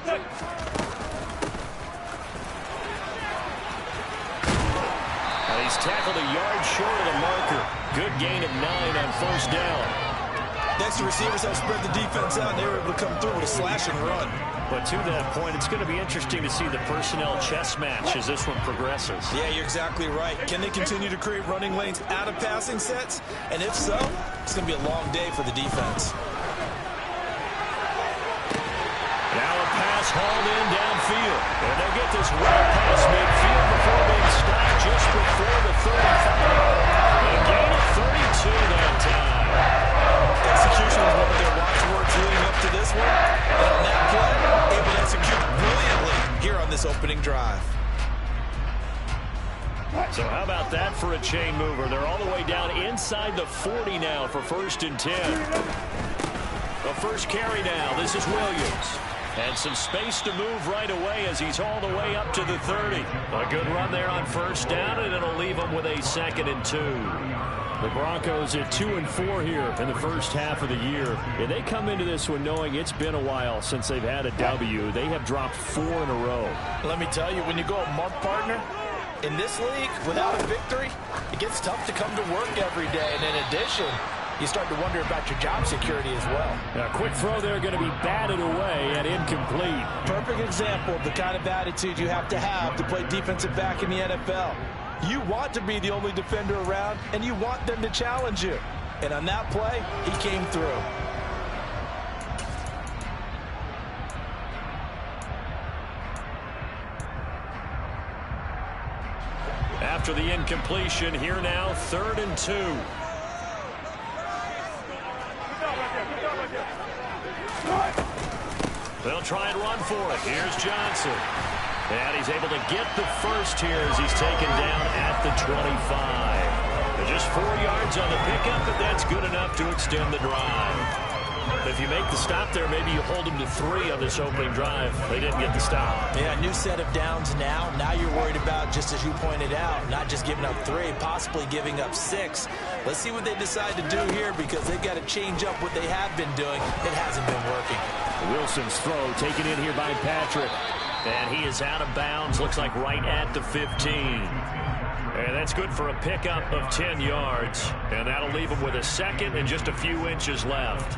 He's tackled a yard short of the marker. Good gain of 9 on first down. Next, the receivers have spread the defense out, and they were able to come through with a slash and run. But to that point, it's going to be interesting to see the personnel chess match as this one progresses. Yeah, you're exactly right. Can they continue to create running lanes out of passing sets? And if so, it's going to be a long day for the defense. Now a pass hauled in downfield. And they'll get this well past midfield before being stopped just before the 35. A gain of 32 that time. Execution was one of their watchwords leading up to this one. And on that play, able to execute brilliantly here on this opening drive. So how about that for a chain mover? They're all the way down inside the 40 now for 1st and 10. The first carry now. This is Williams. And some space to move right away as he's all the way up to the 30. A good run there on first down, and it'll leave him with a 2nd and 2. The Broncos at 2-4 here in the first half of the year. And they come into this one knowing it's been a while since they've had a W. They have dropped 4 in a row. Let me tell you, when you go a month, partner, in this league, without a victory, it gets tough to come to work every day. And in addition, you start to wonder about your job security as well. A quick throw there going to be batted away and incomplete. Perfect example of the kind of attitude you have to play defensive back in the NFL. You want to be the only defender around, and you want them to challenge you. And on that play, he came through. After the incompletion, here now, 3rd and 2. They'll try and run for it. Here's Johnson. And he's able to get the first here as he's taken down at the 25. They're just 4 yards on the pickup, but that's good enough to extend the drive. If you make the stop there, maybe you hold them to 3 on this opening drive. They didn't get the stop. Yeah, new set of downs now. Now you're worried about, just as you pointed out, not just giving up 3, possibly giving up 6. Let's see what they decide to do here because they've got to change up what they have been doing. It hasn't been working. Wilson's throw taken in here by Patrick. And he is out of bounds, looks like right at the 15. And that's good for a pickup of 10 yards. And that'll leave him with a 2nd and just a few inches left.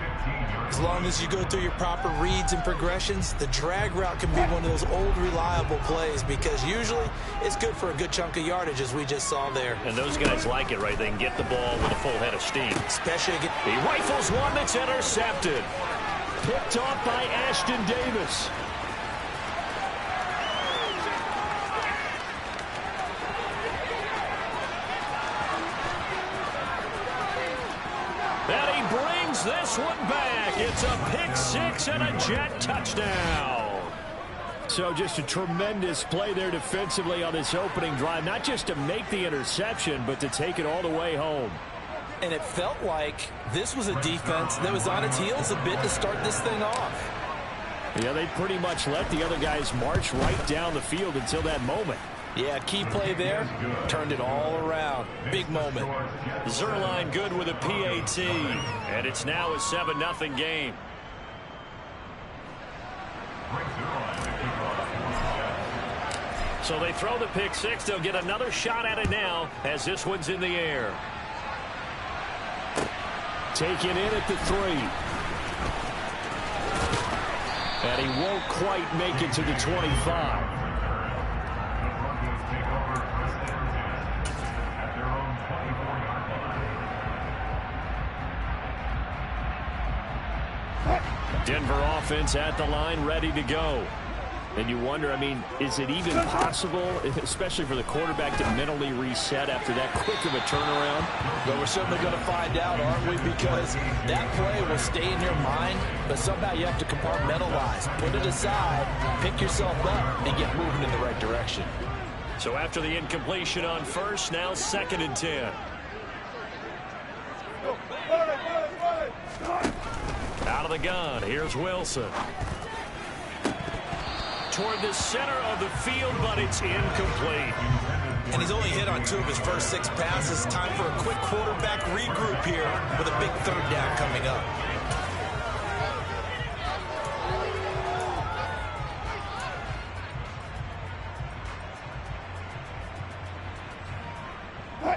As long as you go through your proper reads and progressions, the drag route can be one of those old reliable plays because usually it's good for a good chunk of yardage as we just saw there. And those guys like it, right? They can get the ball with a full head of steam. Especially he rifles one that's intercepted. Picked off by Ashton Davis. And he brings this one back. It's a pick-6 and a Jet touchdown. So just a tremendous play there defensively on this opening drive. Not just to make the interception, but to take it all the way home. And it felt like this was a defense that was on its heels a bit to start this thing off. Yeah, they pretty much let the other guys march right down the field until that moment. Yeah, key play there. Turned it all around. Big moment. Zuerlein good with a PAT. And it's now a 7-0 game. So they throw the pick-6. They'll get another shot at it now as this one's in the air. Taken in at the 3. And he won't quite make it to the 25. Denver offense at the line, ready to go. And you wonder, I mean, is it even possible, especially for the quarterback, to mentally reset after that quick of a turnaround? Well, we're certainly going to find out, aren't we? Because that play will stay in your mind, but somehow you have to compartmentalize. Put it aside, pick yourself up, and get moving in the right direction. So after the incompletion on first, now 2nd and 10. Out of the gun, here's Wilson. Toward the center of the field, but it's incomplete. And he's only hit on 2 of his first 6 passes. Time for a quick quarterback regroup here with a big 3rd down coming up.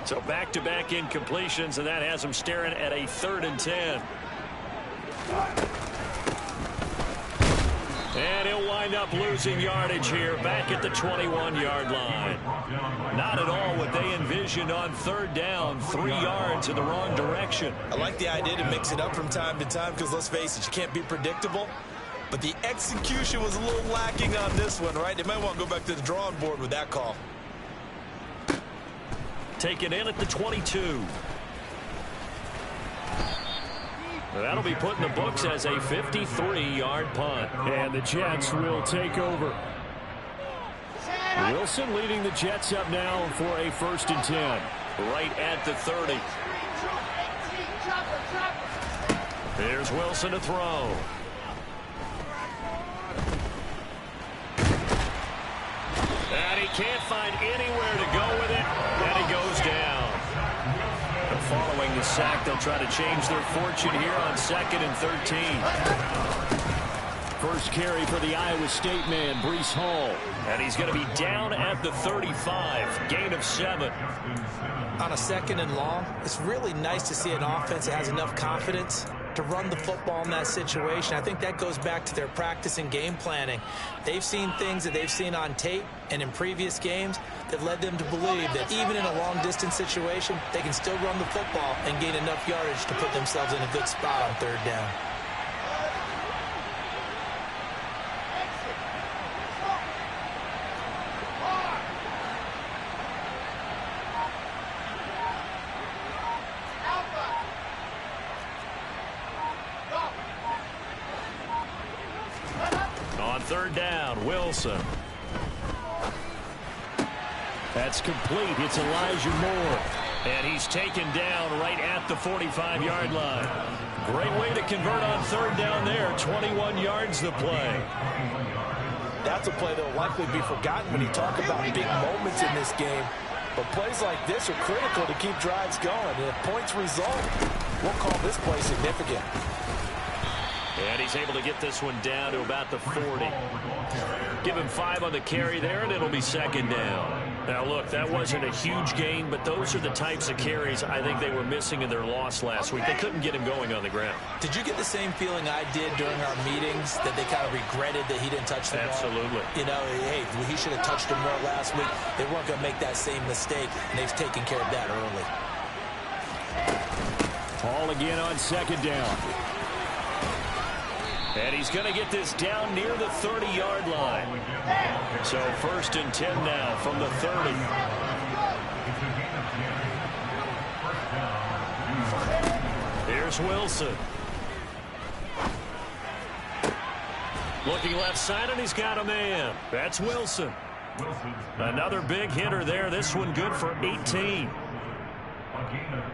So back-to-back incompletions, and that has them staring at a 3rd and 10. And he'll wind up losing yardage here back at the 21-yard line. Not at all what they envisioned on 3rd down, 3 yards in the wrong direction. I like the idea to mix it up from time to time because, let's face it, you can't be predictable. But the execution was a little lacking on this one, right? They might want to go back to the drawing board with that call. Taken in at the 22. That'll be put in the books as a 53-yard punt. And the Jets will take over. Wilson leading the Jets up now for a 1st and 10. Right at the 30. Here's Wilson to throw. And he can't find anywhere to go with it. And he goes down. Following the sack, they'll try to change their fortune here on 2nd and 13. First carry for the Iowa State man, Breece Hall. And he's going to be down at the 35. Gain of 7. On a 2nd and long, it's really nice to see an offense that has enough confidence to run the football in that situation. I think that goes back to their practice and game planning. They've seen things that they've seen on tape and in previous games that led them to believe that even in a long-distance situation, they can still run the football and gain enough yardage to put themselves in a good spot on 3rd down. On 3rd down, Wilson. That's complete. It's Elijah Moore. And he's taken down right at the 45-yard line. Great way to convert on 3rd down there. 21 yards the play. That's a play that will likely be forgotten when you talk about big moments in this game. But plays like this are critical to keep drives going. And if points result, we'll call this play significant. And he's able to get this one down to about the 40. Give him 5 on the carry there, and it'll be 2nd down. Now, look, that wasn't a huge gain, but those are the types of carries I think they were missing in their loss last week. They couldn't get him going on the ground. Did you get the same feeling I did during our meetings, that they kind of regretted that he didn't touch the ball? Absolutely. You know, hey, he should have touched him more last week. They weren't going to make that same mistake, and they've taken care of that early. Hall again on 2nd down. And he's going to get this down near the 30-yard line. So 1st and 10 now from the 30. Here's Wilson. Looking left side, and he's got a man. That's Wilson. Another big hitter there. This one good for 18. A gain of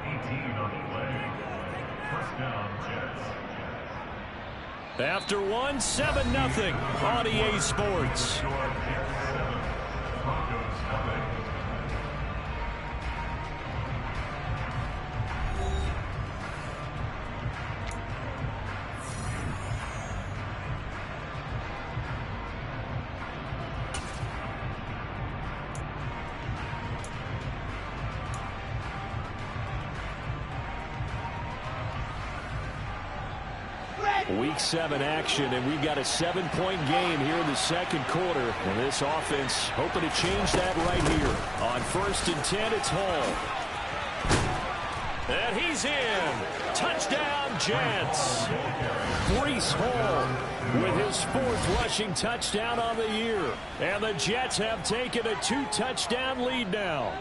18 on the play. 1st down, Jets. After 1, 7-0 on EA Sports. Week 7 action, and we've got a 7-point game here in the 2nd quarter. And this offense hoping to change that right here. On 1st and 10, it's Hall. And he's in. Touchdown, Jets. Breece Hall with his 4th rushing touchdown on the year. And the Jets have taken a 2-touchdown lead now.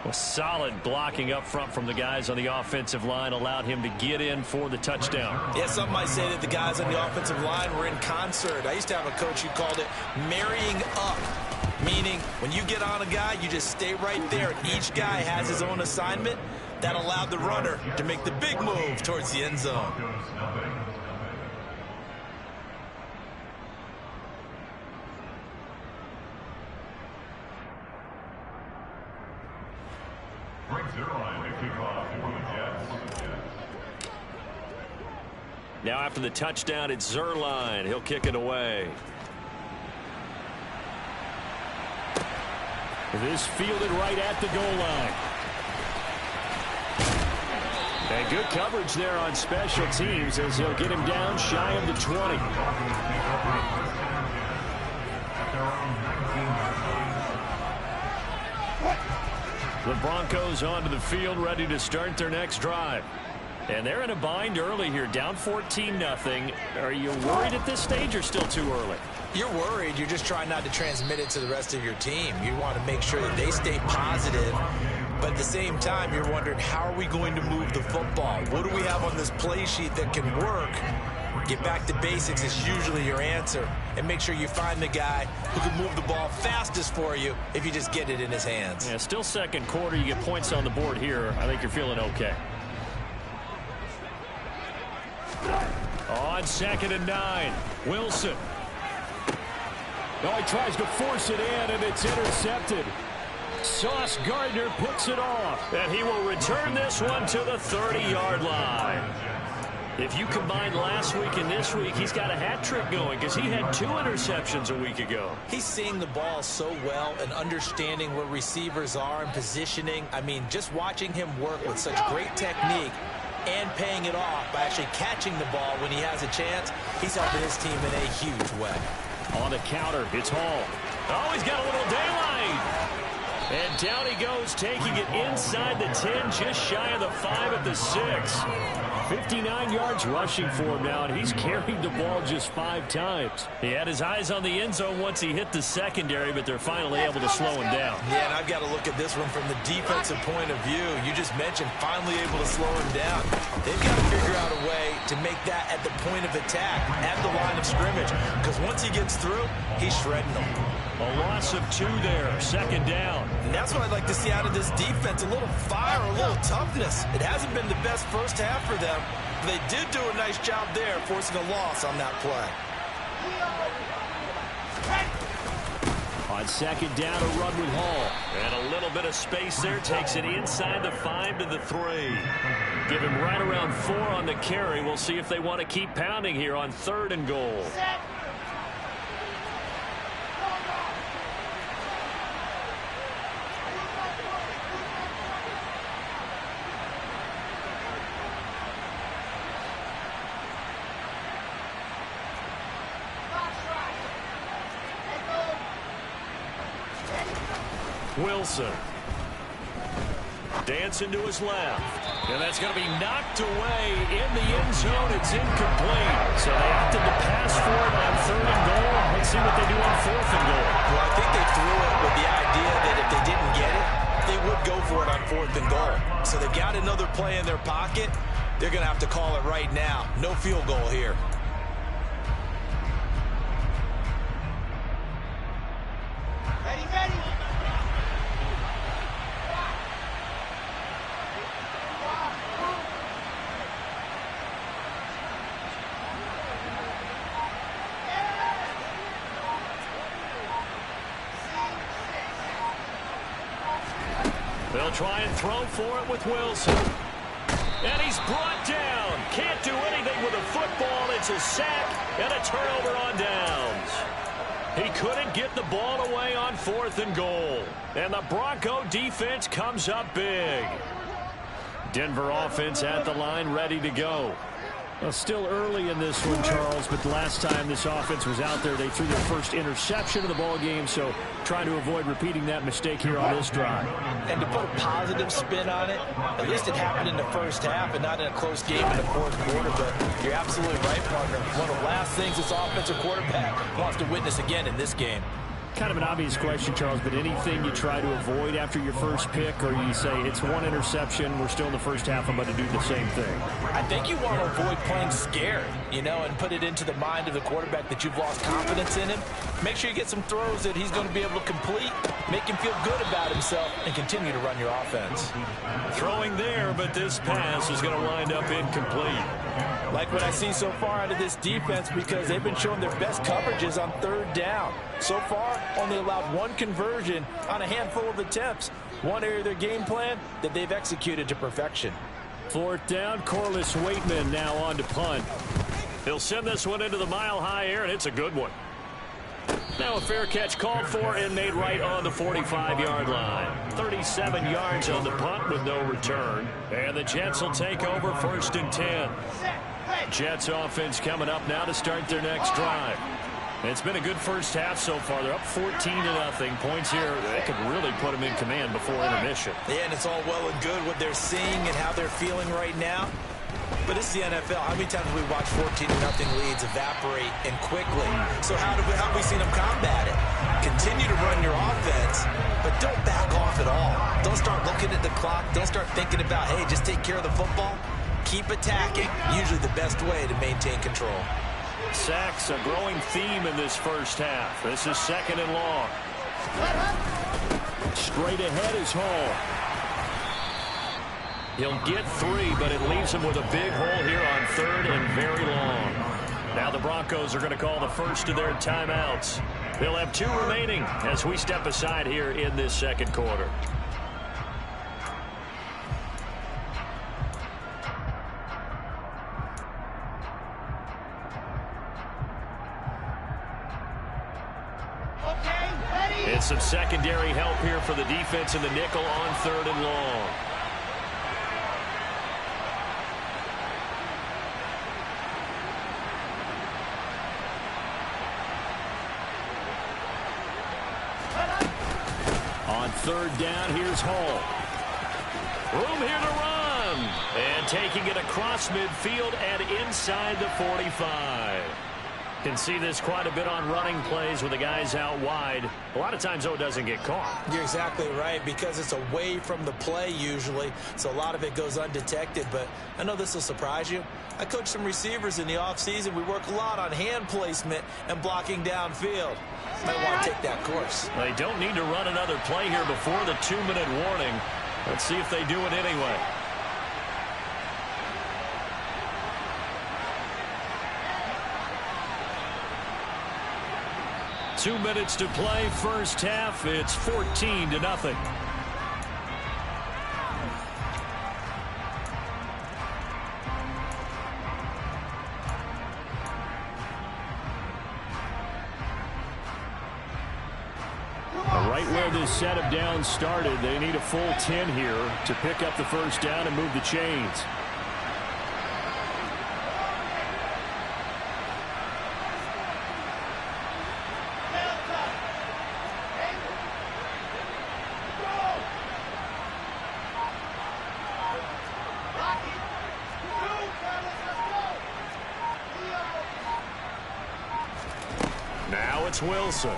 Well, solid blocking up front from the guys on the offensive line allowed him to get in for the touchdown. Yeah, some might say that the guys on the offensive line were in concert. I used to have a coach who called it marrying up, meaning when you get on a guy, you just stay right there. Each guy has his own assignment. That allowed the runner to make the big move towards the end zone. Now after the touchdown, it's Zuerlein. He'll kick it away. This fielded right at the goal line. And good coverage there on special teams as he'll get him down shy of the 20. The Broncos onto the field, ready to start their next drive. And they're in a bind early here, down 14-0. Are you worried at this stage or still too early? You're worried. You're just trying not to transmit it to the rest of your team. You want to make sure that they stay positive. But at the same time, you're wondering, how are we going to move the football? What do we have on this play sheet that can work? Get back to basics is usually your answer. And make sure you find the guy who can move the ball fastest for you if you just get it in his hands. Yeah, still second quarter. You get points on the board here. I think you're feeling okay. On 2nd and 9, Wilson. Oh, he tries to force it in, and it's intercepted. Sauce Gardner picks it off, and he will return this one to the 30-yard line. If you combine last week and this week, he's got a hat trick going because he had 2 interceptions a week ago. He's seeing the ball so well and understanding where receivers are and positioning. I mean, just watching him work with such great technique and paying it off by actually catching the ball when he has a chance, he's helping his team in a huge way. On the counter, it's Hall. Oh, he's got a little daylight. And down he goes, taking it inside the 10, just shy of the 5 at the 6. 59 yards rushing for him now, and he's carried the ball just 5 times. He had his eyes on the end zone once he hit the secondary, but they're finally able to slow him down. Yeah, and I've got to look at this one from the defensive point of view. You just mentioned finally able to slow him down. They've got to figure out a way to make that at the point of attack, at the line of scrimmage, because once he gets through, he's shredding them. A loss of 2 there, 2nd down. And that's what I'd like to see out of this defense, a little fire, a little toughness. It hasn't been the best first half for them, but they did do a nice job there, forcing a loss on that play. On 2nd down, a run with Hall. And a little bit of space there, takes it inside the 5 to the 3. Give him right around 4 on the carry. We'll see if they want to keep pounding here on 3rd and goal. Wilson. Dancing to his left. And that's going to be knocked away in the end zone. It's incomplete. So they opted to pass for it on 3rd and goal. Let's see what they do on 4th and goal. Well, I think they threw it with the idea that if they didn't get it, they would go for it on 4th and goal. So they've got another play in their pocket. They're going to have to call it right now. No field goal here. They'll try and throw for it with Wilson. And he's brought down. Can't do anything with a football. It's a sack and a turnover on downs. He couldn't get the ball away on 4th and goal. And the Bronco defense comes up big. Denver offense at the line, ready to go. Well, still early in this one, Charles, but the last time this offense was out there, they threw their first interception of the ball game, so trying to avoid repeating that mistake here on this drive. And to put a positive spin on it, at least it happened in the first half and not in a close game in the 4th quarter, but you're absolutely right, partner. One of the last things this offensive quarterback wants to witness again in this game. Kind of an obvious question, Charles, but anything you try to avoid after your first pick, or you say it's 1 interception, we're still in the first half, I'm going to do the same thing? I think you want to avoid playing scared, and put it into the mind of the quarterback that you've lost confidence in him. Make sure you get some throws that he's going to be able to complete, make him feel good about himself, and continue to run your offense. Throwing there, but this pass is going to wind up incomplete. Like what I see so far out of this defense, because they've been showing their best coverages on 3rd down. So far, only allowed 1 conversion on a handful of attempts. One area of their game plan that they've executed to perfection. 4th down, Corliss Waitman now on to punt. He'll send this one into the mile-high air, and it's a good one. Now a fair catch called for and made right on the 45-yard line. 37 yards on the punt with no return. And the Jets will take over 1st and 10. Jets offense coming up now to start their next drive. It's been a good first half so far. They're up 14-0. Points here, they could really put them in command before intermission. Yeah, and it's all well and good what they're seeing and how they're feeling right now. But it's the NFL. How many times have we watched 14-0 leads evaporate and quickly? So how have we seen them combat it? Continue to run your offense, but don't back off at all. Don't start looking at the clock. Don't start thinking about, hey, just take care of the football. Keep attacking. Usually the best way to maintain control. Sacks, a growing theme in this first half. This is 2nd and long. Straight ahead is Hall. He'll get 3, but it leaves him with a big hole here on 3rd and very long. Now the Broncos are going to call the first of their timeouts. They'll have 2 remaining as we step aside here in this second quarter. It's some secondary help here for the defense in the nickel on 3rd and long. On 3rd down, here's Hall. Room here to run. And taking it across midfield and inside the 45. Can see this quite a bit on running plays with the guys out wide. A lot of times, though, it doesn't get caught. You're exactly right, because it's away from the play usually, so a lot of it goes undetected. But I know this will surprise you. I coach some receivers in the offseason. We work a lot on hand placement and blocking downfield. Might want to take that course. They don't need to run another play here before the 2-minute warning. Let's see if they do it anyway. Two minutes to play, first half. It's 14-0. Right where this set of downs started, they need a full 10 here to pick up the first down and move the chains. Now it's Wilson.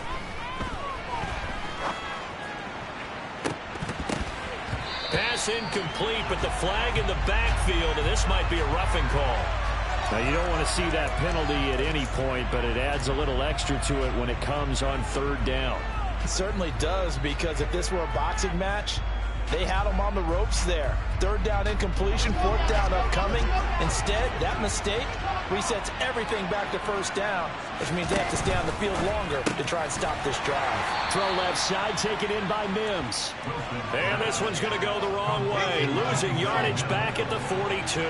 Pass incomplete, but the flag in the backfield, and this might be a roughing call. Now, you don't want to see that penalty at any point, but it adds a little extra to it when it comes on 3rd down. It certainly does, because if this were a boxing match, they had him on the ropes there. 3rd down incompletion, 4th down upcoming. Instead, that mistake resets everything back to 1st down, which means they have to stay on the field longer to try and stop this drive. Throw left side, taken in by Mims. And this one's going to go the wrong way, losing yardage back at the 42.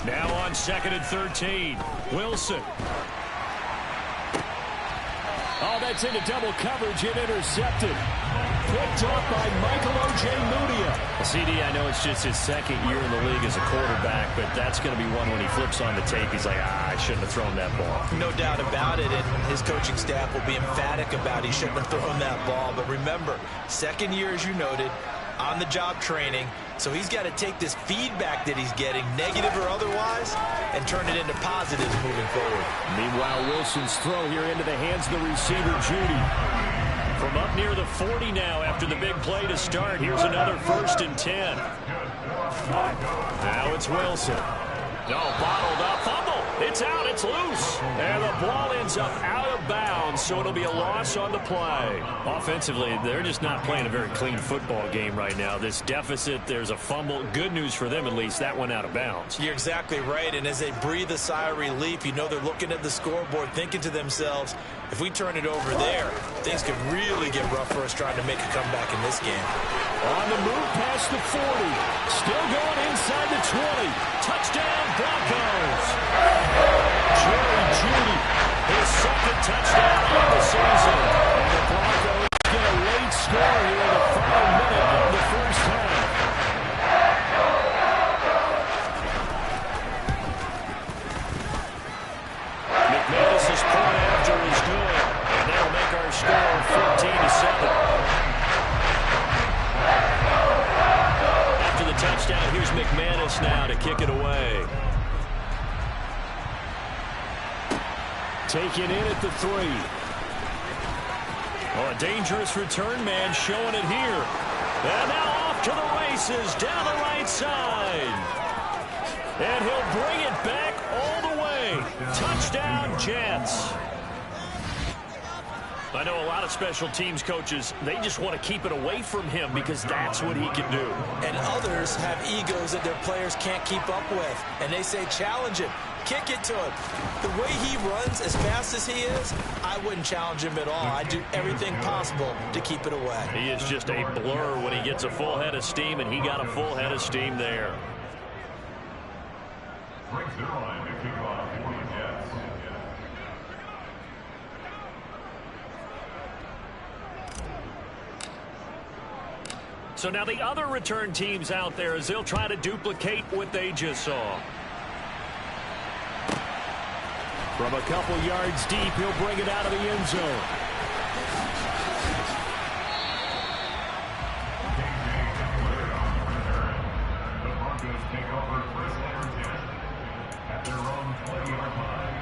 Now on 2nd and 13. Wilson. Oh, that's into double coverage and intercepted. Picked off by Michael Ojemudia. CD, I know it's just his 2nd year in the league as a quarterback, but that's going to be one when he flips on the tape. He's like, I shouldn't have thrown that ball. No doubt about it, and his coaching staff will be emphatic about he shouldn't have thrown that ball. But remember, 2nd year, as you noted, on-the-job training. So he's got to take this feedback that he's getting, negative or otherwise, and turn it into positives moving forward. Meanwhile, Wilson's throw here into the hands of the receiver, Judy. From up near the 40 now after the big play to start. Here's another 1st and 10. Now it's Wilson. No, bottled up. Fumble. It's out. It's loose. And the ball ends up out of bounds, so it'll be a loss on the play. Offensively, they're just not playing a very clean football game right now. This deficit, there's a fumble. Good news for them, at least. That went out of bounds. You're exactly right, and as they breathe a sigh of relief, you know they're looking at the scoreboard, thinking to themselves, if we turn it over there, things could really get rough for us trying to make a comeback in this game. On the move past the 40. Still going inside the 20. Touchdown, Broncos. Jerry Jeudy, his second touchdown of the season. And the Broncos get a late score here in the final minute of the first half. McManus's point after is good. And that'll make our score 14-7. Touchdown. Here's McManus now to kick it away. Taken in at the 3. Oh, a dangerous return man showing it here. And now off to the races down the right side. And he'll bring it back all the way. Touchdown, Jets. I know a lot of special teams coaches, they just want to keep it away from him because that's what he can do. And others have egos that their players can't keep up with. And they say, challenge him, kick it to him. The way he runs as fast as he is, I wouldn't challenge him at all. I'd do everything possible to keep it away. He is just a blur when he gets a full head of steam, and he got a full head of steam there. Brings their line to kick off for the Jets. So now the other return teams out there as they'll try to duplicate what they just saw. From a couple yards deep, he'll bring it out of the end zone. The Broncos take over first and 10 at their own 20-yard line.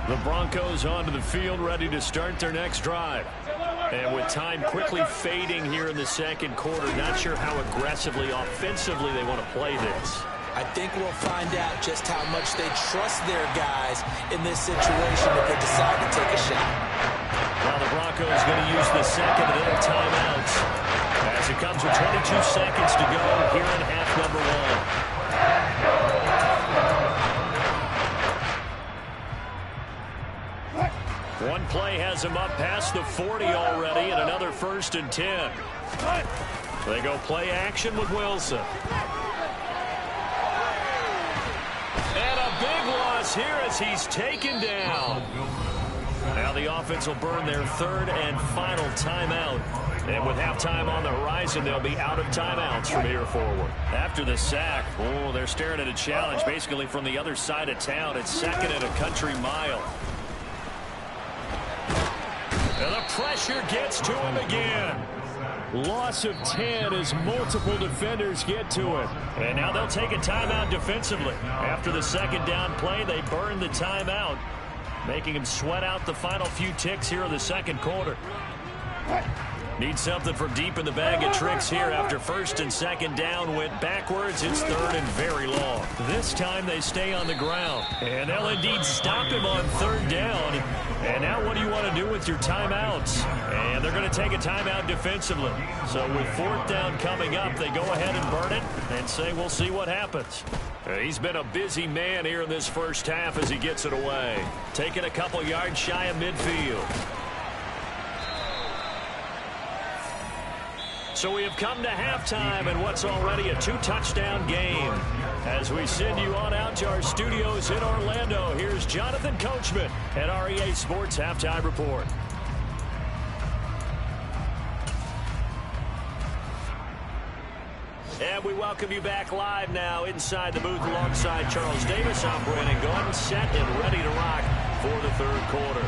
The Broncos onto the field, ready to start their next drive. And with time quickly fading here in the second quarter, not sure how aggressively, offensively they want to play this. I think we'll find out just how much they trust their guys in this situation if they decide to take a shot. Now the Broncos going to use the second and then timeouts as it comes with 22 seconds to go here in half number 1. One play has him up past the 40 already, and another 1st and 10. They go play action with Wilson. And a big loss here as he's taken down. Now the offense will burn their 3rd and final timeout. And with halftime on the horizon, they'll be out of timeouts from here forward. After the sack, oh, they're staring at a challenge basically from the other side of town. It's 2nd and a country mile. And the pressure gets to him again. Loss of 10 as multiple defenders get to it. And now they'll take a timeout defensively. After the second down play, they burn the timeout, making him sweat out the final few ticks here in the second quarter. Need something from deep in the bag of tricks here after 1st and 2nd down went backwards. It's 3rd and very long. This time they stay on the ground. And they'll indeed stop him on 3rd down. And now what do you want to do with your timeouts? And they're going to take a timeout defensively. So with 4th down coming up, they go ahead and burn it and say we'll see what happens. He's been a busy man here in this first half as he gets it away. Taking a couple yards shy of midfield. So we have come to halftime in what's already a 2-touchdown game. As we send you on out to our studios in Orlando, here's Jonathan Coachman at REA Sports Halftime Report. And we welcome you back live now inside the booth alongside Charles Davis. I'm Brandon Gordon, set and ready to rock for the 3rd quarter.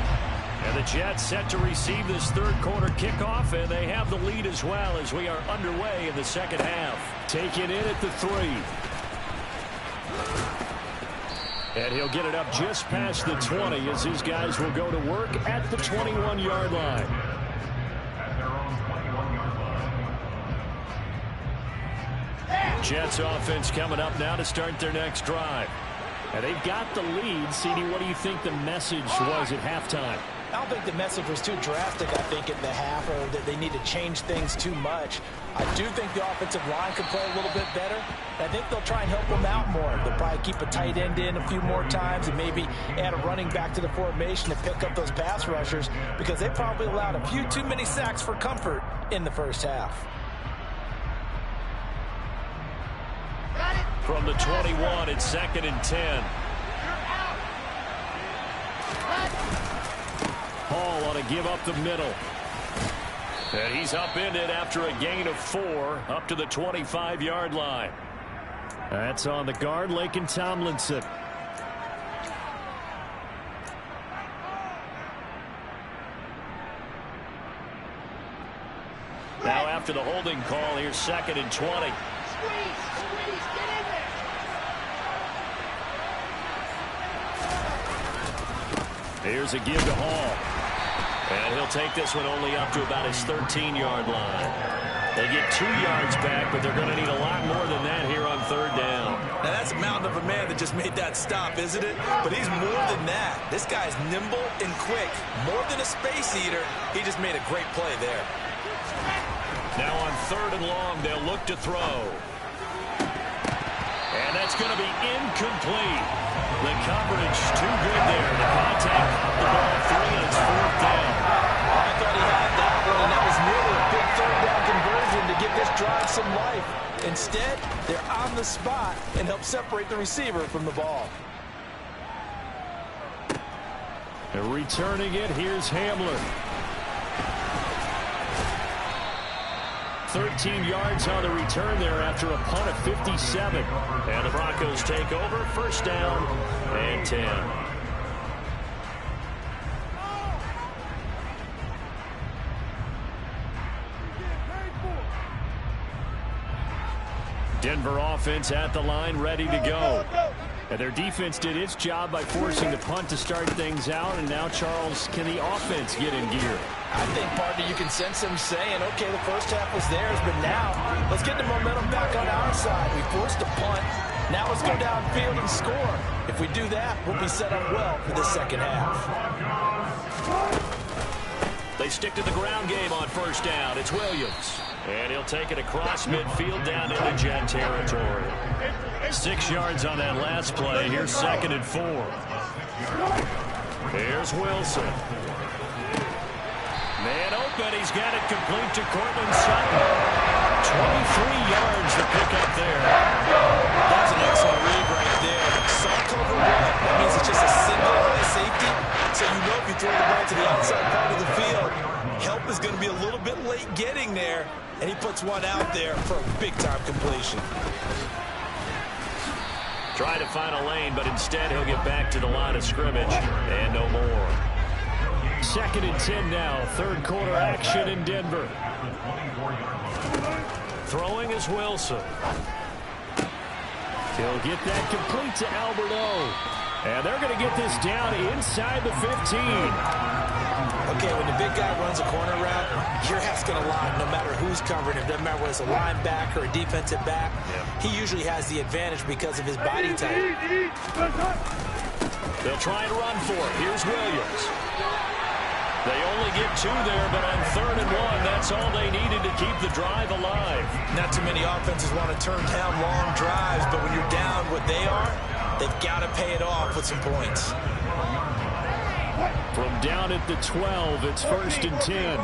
And the Jets set to receive this 3rd quarter kickoff, and they have the lead as well as we are underway in the second half. Taken in at the 3. And he'll get it up just past the 20 as his guys will go to work at the 21-yard line. At their own 21-yard Jets offense coming up now to start their next drive. And they've got the lead. CD, what do you think the message was at halftime? I don't think the message was too drastic, I think, at the half, or that they need to change things too much. I do think the offensive line could play a little bit better. I think they'll try and help them out more. They'll probably keep a tight end in a few more times and maybe add a running back to the formation to pick up those pass rushers, because they probably allowed a few too many sacks for comfort in the first half. From the 21, it's 2nd and 10. Hall ought to give up the middle. And he's upended after a gain of 4 up to the 25-yard line. That's on the guard, Laken Tomlinson. Now after the holding call, here's 2nd and 20. Here's a give to Hall. And he'll take this one only up to about his 13-yard line. They get 2 yards back, but they're going to need a lot more than that here on 3rd down. Now, that's a mountain of a man that just made that stop, isn't it? But he's more than that. This guy's nimble and quick. More than a space eater. He just made a great play there. Now on 3rd and long, they'll look to throw. And that's going to be incomplete. The coverage too good there. The contact, the ball free, and it's 4th down. I thought he had that one, and that was nearly a big 3rd down conversion to give this drive some life. Instead, they're on the spot and help separate the receiver from the ball. And returning it, here's Hamler. 13 yards on the return there after a punt of 57. And the Broncos take over, 1st down and 10. Denver offense at the line, ready to go. And their defense did its job by forcing the punt to start things out. And now, Charles, can the offense get in gear? I think, partner, you can sense them saying, okay, the first half was theirs, but now let's get the momentum back on our side. We forced a punt. Now let's go downfield and score. If we do that, we'll be set up well for the second half. They stick to the ground game on 1st down. It's Williams. And he'll take it across midfield down into Jet territory. 6 yards on that last play. Here's 2nd and 4. Here's Wilson. Man open. He's got it complete to Cortland Sutton. 23 yards to pick up there. That's an excellent read right there. Saw cover one. That means it's just a single high safety. So you know if you throw the ball to the outside part of the field, help is going to be a little bit late getting there. And he puts one out there for a big-time completion. Try to find a lane, but instead he'll get back to the line of scrimmage. And no more. 2nd and 10 now. 3rd quarter action in Denver. Throwing is Wilson. He'll get that complete to Albert O. And they're going to get this down inside the 15. Okay, when the big guy runs a corner route, you're asking a lot no matter who's covering him. Doesn't matter whether it's a linebacker or a defensive back. He usually has the advantage because of his body type. They'll try and run for it. Here's Williams. They only get 2 there, but on 3rd and 1, that's all they needed to keep the drive alive. Not too many offenses want to turn down long drives, but when you're down what they are, they've got to pay it off with some points. From down at the 12, it's 1st and 10.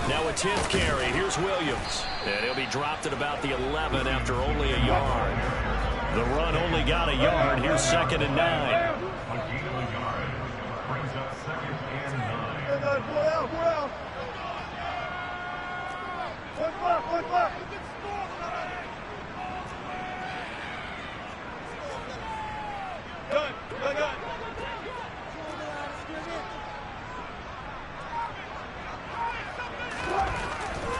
Now a 10th carry. Here's Williams. And he'll be dropped at about the 11 after only a yard. The run only got a yard. Here's 2nd and 9. Brings up 2nd and 9.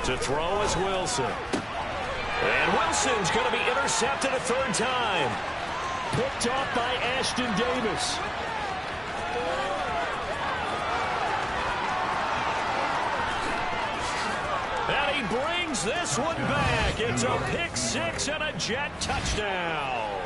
To throw is Wilson. And Wilson's going to be intercepted a 3rd time. Picked off by Ashton Davis. And he and brings this one back. It's a pick six and a Jet touchdown.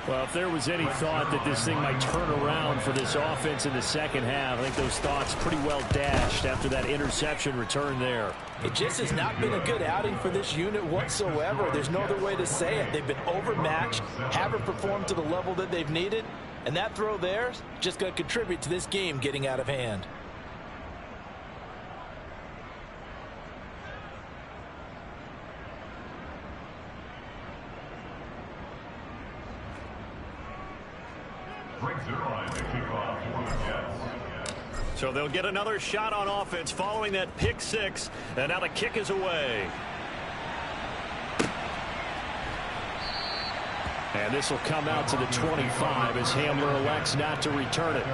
Well, if there was any thought that this thing might turn around for this offense in the second half, I think those thoughts pretty well dashed after that interception return there. It just has not been a good outing for this unit whatsoever. There's no other way to say it. They've been overmatched, haven't performed to the level that they've needed, and that throw there is just going to contribute to this game getting out of hand. So they'll get another shot on offense following that pick six, and now the kick is away. And this will come out to the 25 as Hamler elects not to return it.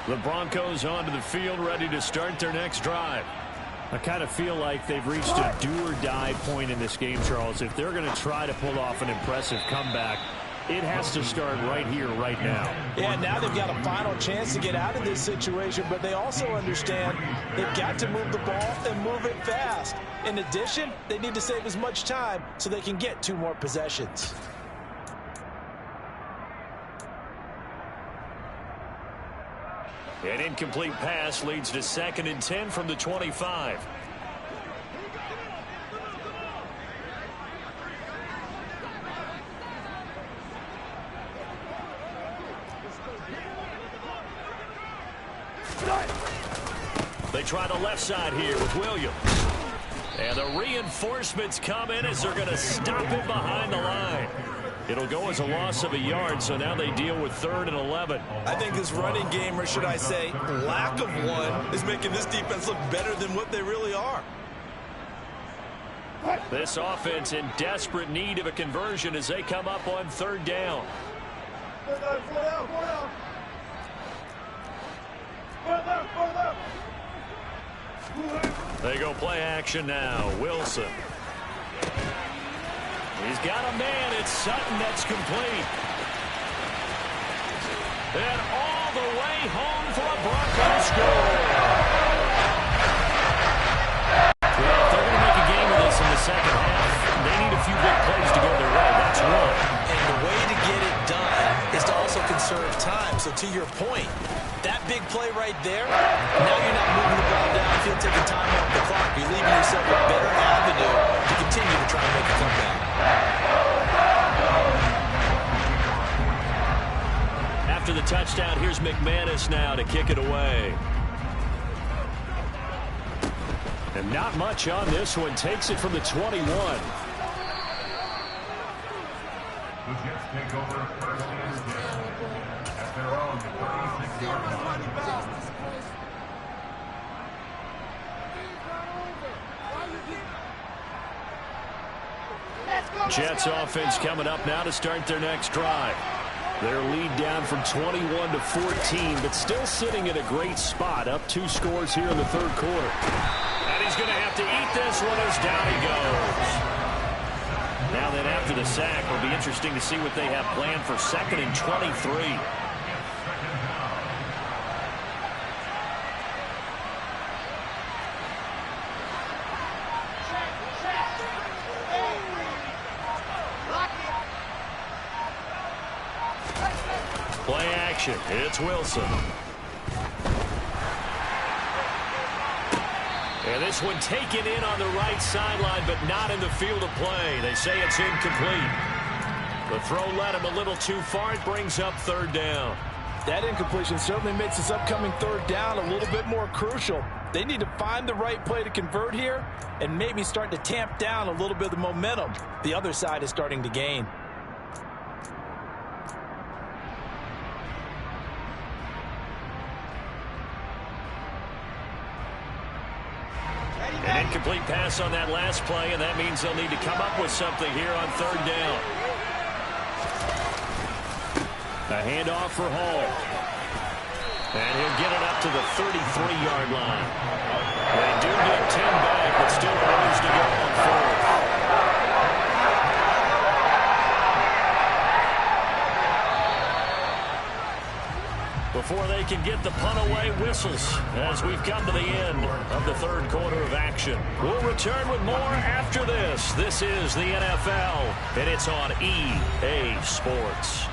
The Broncos onto the field, ready to start their next drive. I kind of feel like they've reached a do-or-die point in this game, Charles. If they're going to try to pull off an impressive comeback, it has to start right here, right now. Yeah, now they've got a final chance to get out of this situation, but they also understand they've got to move the ball and move it fast. In addition, they need to save as much time so they can get 2 more possessions. An incomplete pass leads to 2nd and 10 from the 25. They try the left side here with Williams. And the reinforcements come in as they're going to stop it behind the line. It'll go as a loss of a yard, so now they deal with 3rd and 11. I think this running game, or should I say lack of one, is making this defense look better than what they really are. This offense in desperate need of a conversion as they come up on 3rd down. They go play action now. Wilson. He's got a man. It's Sutton that's complete. And all the way home for a Broncos score. Well, if they're going to make a game of this in the second half, they need a few big plays to go their way. That's one. And the way to get it done is to also conserve time. So to your point, that big play right there, now you're not moving the ball downfield, taking time off the clock. You're leaving yourself a better avenue to continue to try and make a comeback. After the touchdown, here's McManus now to kick it away. And not much on this one. Takes it from the 21. The Jets take over 1st and 10 at their own 36-yard line. Jets offense coming up now to start their next drive. Their lead down from 21 to 14, but still sitting in a great spot, up 2 scores here in the 3rd quarter. And he's going to have to eat this one as down he goes. Now then, after the sack, it'll be interesting to see what they have planned for 2nd and 23. Play action. It's Wilson. And this one taken in on the right sideline, but not in the field of play. They say it's incomplete. The throw led him a little too far. It brings up 3rd down. That incompletion certainly makes this upcoming 3rd down a little bit more crucial. They need to find the right play to convert here and maybe start to tamp down a little bit of the momentum the other side is starting to gain. An incomplete pass on that last play, and that means they'll need to come up with something here on 3rd down. A handoff for Hall. And he'll get it up to the 33-yard line. They do get 10 back, but still a ways to go on fourth. Before they can get the punt away, whistles as we've come to the end of the third quarter of action. We'll return with more after this. This is the NFL, and it's on EA Sports.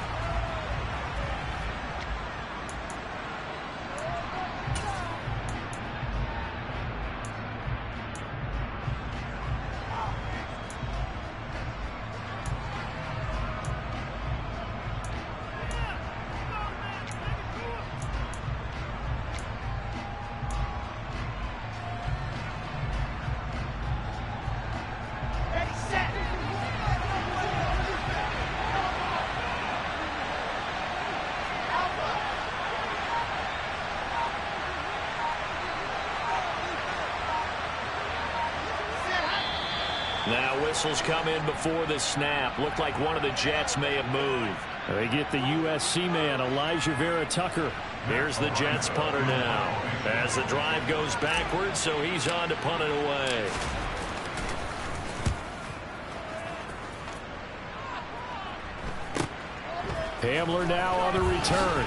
Now whistles come in before the snap. Looked like one of the Jets may have moved. They get the USC man, Elijah Vera Tucker. Here's the Jets punter now. As the drive goes backwards, so he's on to punt it away. Hamler now on the return.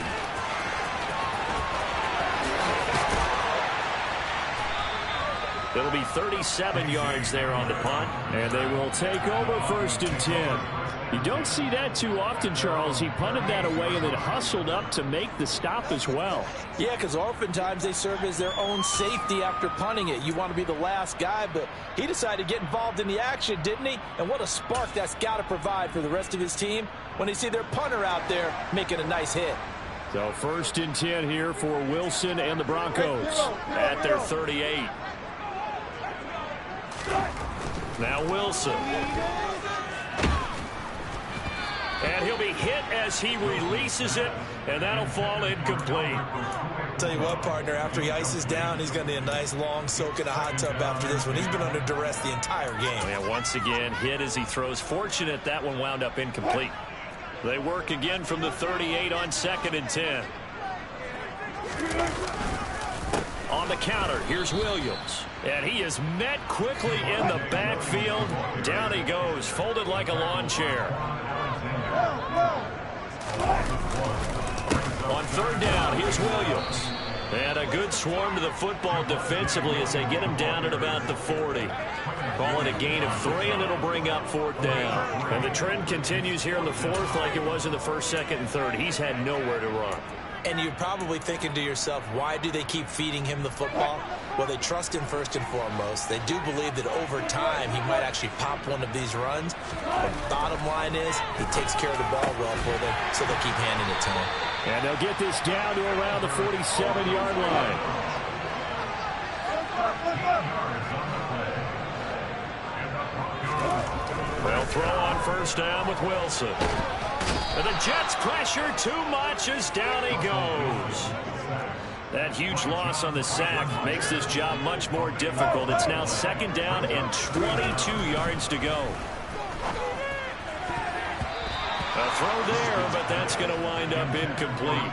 It'll be 37 yards there on the punt. And they will take over 1st and 10. You don't see that too often, Charles. He punted that away and then hustled up to make the stop as well. Yeah, because oftentimes they serve as their own safety after punting it. You want to be the last guy, but he decided to get involved in the action, didn't he? And what a spark that's got to provide for the rest of his team when they see their punter out there making a nice hit. So 1st and 10 here for Wilson and the Broncos. At their 38. Now Wilson. And he'll be hit as he releases it, and that'll fall incomplete. Tell you what, partner, after he ices down, he's going to need a nice long soak in a hot tub after this one. He's been under duress the entire game. Yeah, once again, hit as he throws. Fortunate that one wound up incomplete. They work again from the 38 on 2nd and 10. On the counter, here's Williams. And he is met quickly in the backfield. Down he goes, folded like a lawn chair. On 3rd down, here's Williams. And a good swarm to the football defensively as they get him down at about the 40. Call it a gain of 3, and it'll bring up 4th down. And the trend continues here in the 4th like it was in the 1st, 2nd, and 3rd. He's had nowhere to run. And you're probably thinking to yourself, why do they keep feeding him the football? Well, they trust him first and foremost. They do believe that over time he might actually pop one of these runs. But bottom line is he takes care of the ball well for them, so they'll keep handing it to him. And they'll get this down to around the 47-yard line. They'll throw on 1st down with Wilson. And the Jets pressure too much as down he goes. That huge loss on the sack makes this job much more difficult. It's now 2nd down and 22 yards to go. A throw there, but that's going to wind up incomplete.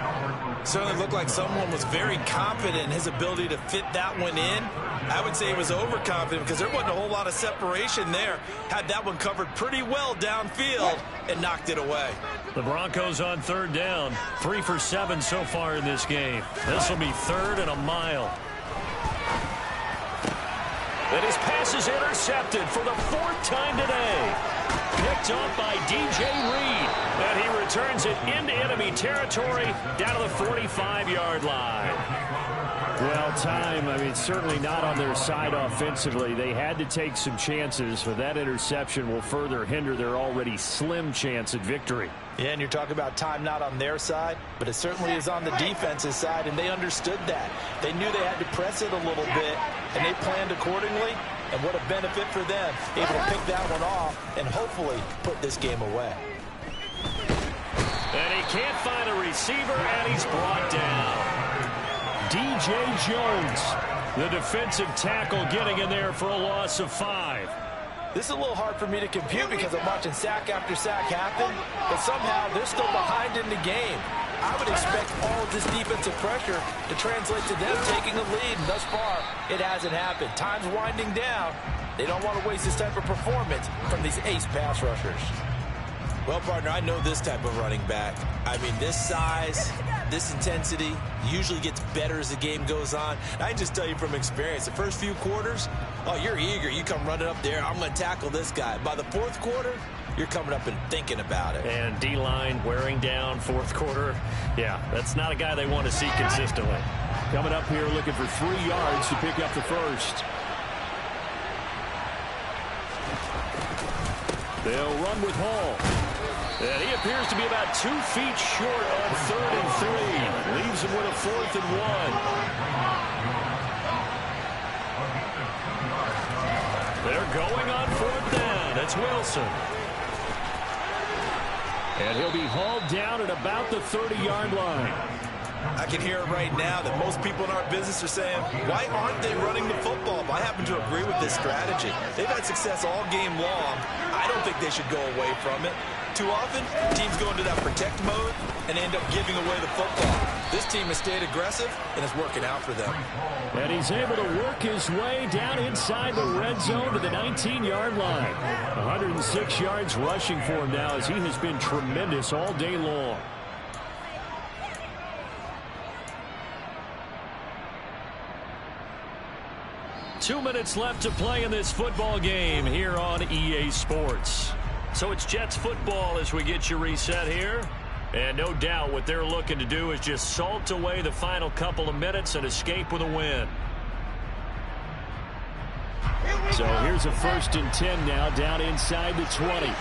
Certainly looked like someone was very confident in his ability to fit that one in. I would say he was overconfident because there wasn't a whole lot of separation there. Had that one covered pretty well downfield and knocked it away. The Broncos on 3rd down. 3 for 7 so far in this game. This will be 3rd and a mile. And his pass is intercepted for the 4th time today. Picked off by DJ Reed. And he returns it into enemy territory down to the 45-yard line. Well, time, I mean, certainly not on their side offensively. They had to take some chances, but that interception will further hinder their already slim chance at victory. Yeah, and you're talking about time not on their side, but it certainly is on the defense's side, and they understood that. They knew they had to press it a little bit, and they planned accordingly, and what a benefit for them, able to pick that one off and hopefully put this game away. And he can't find a receiver, and he's brought down. DJ Jones, the defensive tackle, getting in there for a loss of 5. This is a little hard for me to compute because I'm watching sack after sack happen, but somehow they're still behind in the game. I would expect all of this defensive pressure to translate to them taking a lead. And thus far, it hasn't happened. Time's winding down. They don't want to waste this type of performance from these ace pass rushers. Well, partner, I know this type of running back. I mean, this size, this intensity usually gets better as the game goes on. I can just tell you from experience, the first few quarters, oh, you're eager. You come running up there, I'm going to tackle this guy. By the fourth quarter, you're coming up and thinking about it. And D-line wearing down fourth quarter. Yeah, that's not a guy they want to see consistently. Coming up here looking for 3 yards to pick up the first. They'll run with Hall. And he appears to be about 2 feet short on 3rd and 3. Leaves him with a 4th and 1. They're going on 4th down. It's Wilson. And he'll be hauled down at about the 30-yard line. I can hear it right now that most people in our business are saying, why aren't they running the football? But I happen to agree with this strategy. They've had success all game long. I don't think they should go away from it. Too often, teams go into that protect mode and end up giving away the football. This team has stayed aggressive, and it's working out for them. And he's able to work his way down inside the red zone to the 19-yard line. 106 yards rushing for him now as he has been tremendous all day long. Two minutes left to play in this football game here on EA Sports. So it's Jets football as we get you reset here. And no doubt what they're looking to do is just salt away the final couple of minutes and escape with a win. So here's a 1st and 10 now down inside the 20.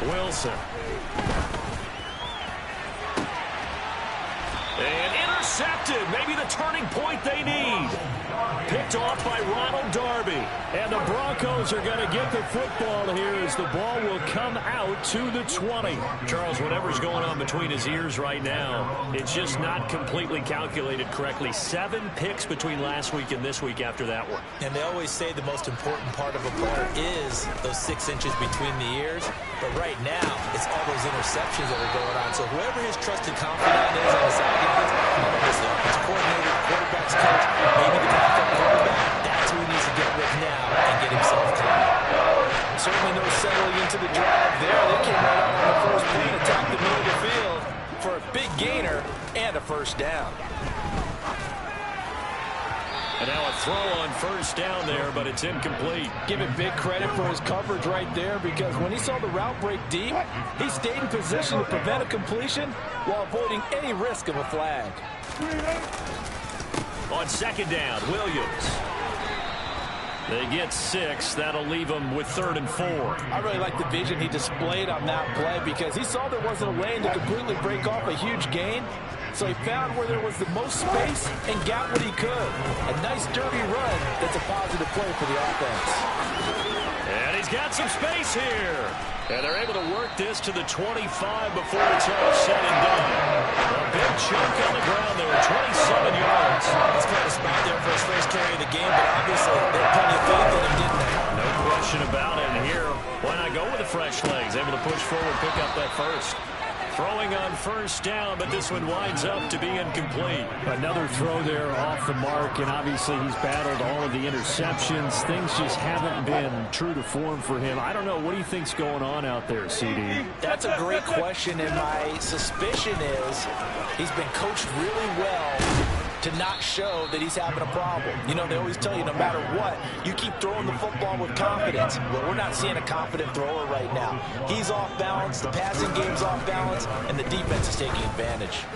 Wilson. And intercepted. Maybe the turning point they need. Picked off by Ronald Darby. And the Broncos are going to get the football here as the ball will come out to the 20. Charles, whatever's going on between his ears right now, it's just not completely calculated correctly. 7 picks between last week and this week after that one. And they always say the most important part of a player is those 6 inches between the ears. But right now, it's all those interceptions that are going on. So whoever his trusted confidant is on the sidelines, the offensive coordinator, the quarterback's coach, maybe the backup quarterback, that's who he needs to get with now and get himself calm. Certainly no settling into the drive there. They came right out on the first play, attacked the middle of the field for a big gainer and a 1st down. And now a throw on 1st down there, but it's incomplete. Give him big credit for his coverage right there, because when he saw the route break deep, he stayed in position to prevent a completion while avoiding any risk of a flag. On 2nd down, Williams. They get 6. That'll leave them with 3rd and 4. I really like the vision he displayed on that play, because he saw there wasn't a lane to completely break off a huge gain. So he found where there was the most space and got what he could. A nice dirty run that's a positive play for the offense. And he's got some space here. And they're able to work this to the 25 before it's all said and done. A big chunk on the ground there, 27 yards. That's quite a spot there for his first carry of the game, but obviously they had plenty of faith in him, didn't they? No question about it. And here, why not go with the fresh legs? Able to push forward, pick up that first. Throwing on 1st down, but this one winds up to be incomplete. Another throw there off the mark, and obviously he's battled all of the interceptions. Things just haven't been true to form for him. I don't know. What do you think's going on out there, CD? That's a great question, and my suspicion is he's been coached really well to not show that he's having a problem. You know, they always tell you no matter what, you keep throwing the football with confidence. Well, we're not seeing a confident thrower right now. He's off balance, the passing game's off balance, and the defense is taking advantage.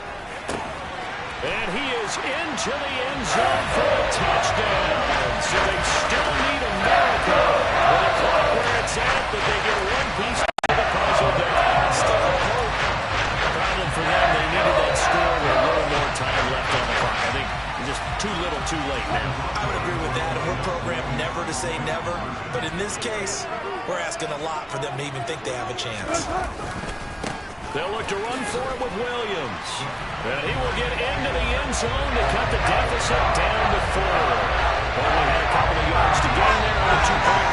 And he is into the end zone for a touchdown. So they still need a miracle. With a clock where it's at, that they get one piece of the puzzle there. Still hope. Problem for them, they needed that score with a little more time left on the clock. I think just too little, too late now. I would agree with that, and we're programmed never to say never. But in this case, we're asking a lot for them to even think they have a chance. They'll look to run for it with Williams. And he will get into the end zone to cut the deficit down to 4. Only had a couple of yards to gain there on a 2-point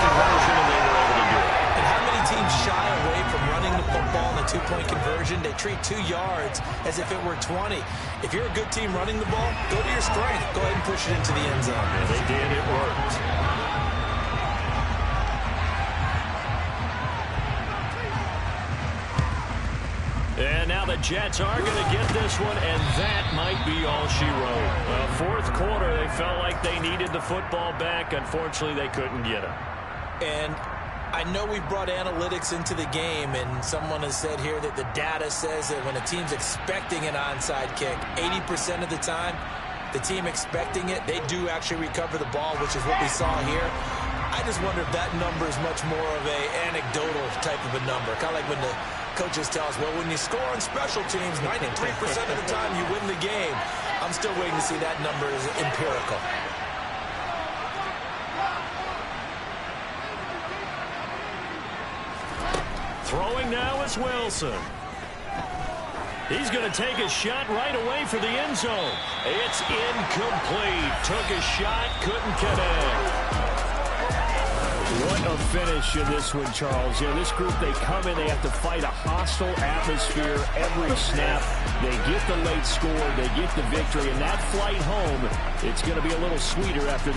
2 yards as if it were 20. If you're a good team running the ball, go to your strength. Go ahead and push it into the end zone. And they did. It worked. And now the Jets are going to get this one, and that might be all she wrote. Well, fourth quarter, they felt like they needed the football back. Unfortunately, they couldn't get it. And I know we brought analytics into the game, and someone has said here that the data says that when a team's expecting an onside kick, 80% of the time, the team expecting it, they do actually recover the ball, which is what we saw here. I just wonder if that number is much more of an anecdotal type of a number, kind of like when the coaches tell us, well, when you score on special teams, 93% of the time you win the game. I'm still waiting to see that number is empirical. Throwing now is Wilson. He's going to take a shot right away for the end zone. It's incomplete. Took a shot, couldn't connect. What a finish in this one, Charles. You know, this group, they come in, they have to fight a hostile atmosphere every snap. They get the late score, they get the victory, and that flight home, it's going to be a little sweeter after